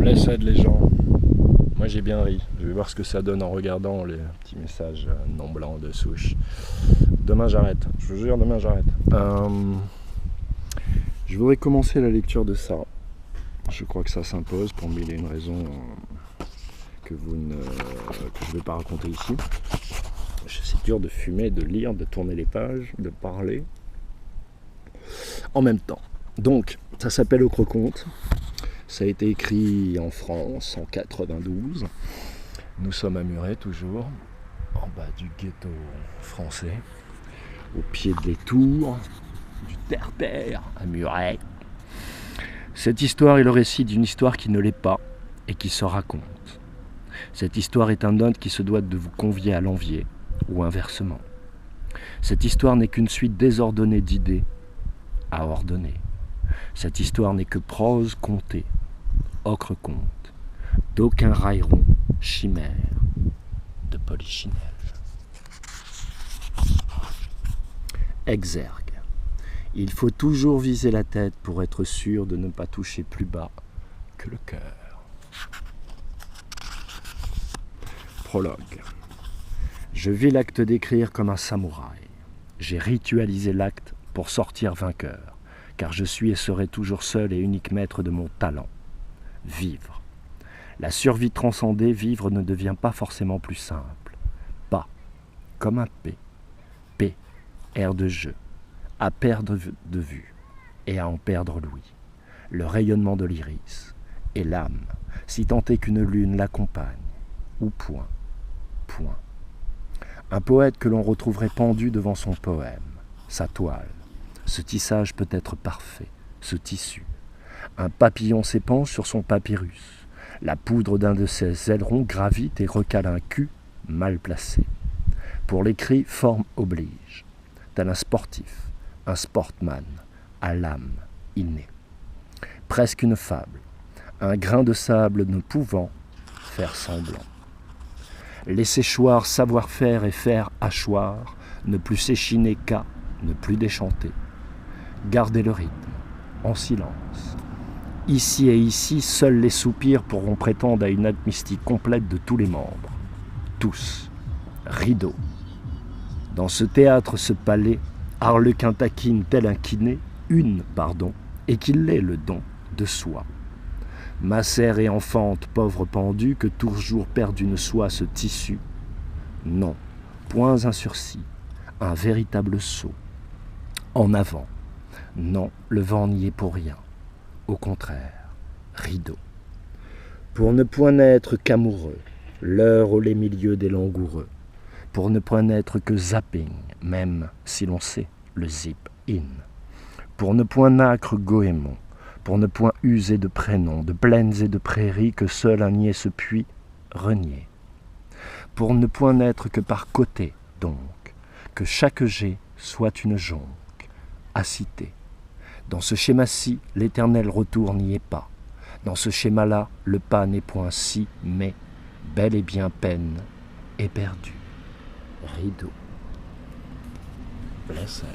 Blessed les gens. Moi j'ai bien ri. Je vais voir ce que ça donne en regardant les petits messages non blancs de souche. Demain j'arrête. Je vous jure, demain j'arrête. Je voudrais commencer la lecture de ça. Je crois que ça s'impose pour mille et une raisons que je ne vais pas raconter ici. C'est dur de fumer, de lire, de tourner les pages, de parler en même temps. Donc, ça s'appelle Au Croconte. Ça a été écrit en France en 92. Nous sommes à Muret toujours, en bas du ghetto français, au pied des tours, du terre-terre à Muret. Cette histoire est le récit d'une histoire qui ne l'est pas et qui se raconte. Cette histoire est un note qui se doit de vous convier à l'envier, ou inversement. Cette histoire n'est qu'une suite désordonnée d'idées à ordonner. Cette histoire n'est que prose contée, ocre conte, d'aucun railleron chimère de polichinelle. Exergue. Il faut toujours viser la tête pour être sûr de ne pas toucher plus bas que le cœur. Prologue. Je vis l'acte d'écrire comme un samouraï. J'ai ritualisé l'acte pour sortir vainqueur, car je suis et serai toujours seul et unique maître de mon talent. Vivre. La survie transcendée, vivre ne devient pas forcément plus simple. Pas, comme un P. P, air de jeu, à perdre de vue et à en perdre l'ouïe. Le rayonnement de l'iris et l'âme, si tant est qu'une lune l'accompagne, ou point, point. Un poète que l'on retrouverait pendu devant son poème, sa toile. Ce tissage peut être parfait, ce tissu. Un papillon s'épanche sur son papyrus. La poudre d'un de ses ailerons gravite et recale un cul mal placé. Pour l'écrit, forme oblige. Tel un sportif, un sportman, à l'âme innée. Presque une fable, un grain de sable ne pouvant faire semblant. Les séchoirs, savoir-faire et faire hachoir, ne plus s'échiner qu'à, ne plus déchanter. Gardez le rythme, en silence. Ici et ici, seuls les soupirs pourront prétendre à une nappe mystique complète de tous les membres. Tous. Rideau. Dans ce théâtre, ce palais, Harlequin taquine tel un kiné, et qu'il l'est le don de soi. Macère et enfante, pauvre pendu, que toujours perd une soie ce tissu. Non, point un sursis, un véritable saut. En avant. Non, le vent n'y est pour rien. Au contraire, rideau. Pour ne point n'être qu'amoureux, l'heure aux les milieux des langoureux. Pour ne point n'être que zapping, même si l'on sait le zip in. Pour ne point nacre goémon, pour ne point user de prénoms, de plaines et de prairies que seul un niais se puit renier. Pour ne point n'être que par côté, donc, que chaque jet soit une jonque, à citer. Dans ce schéma-ci, l'éternel retour n'y est pas. Dans ce schéma-là, le pas n'est point si, mais, bel et bien peine, est perdu. Rideau. Blessed.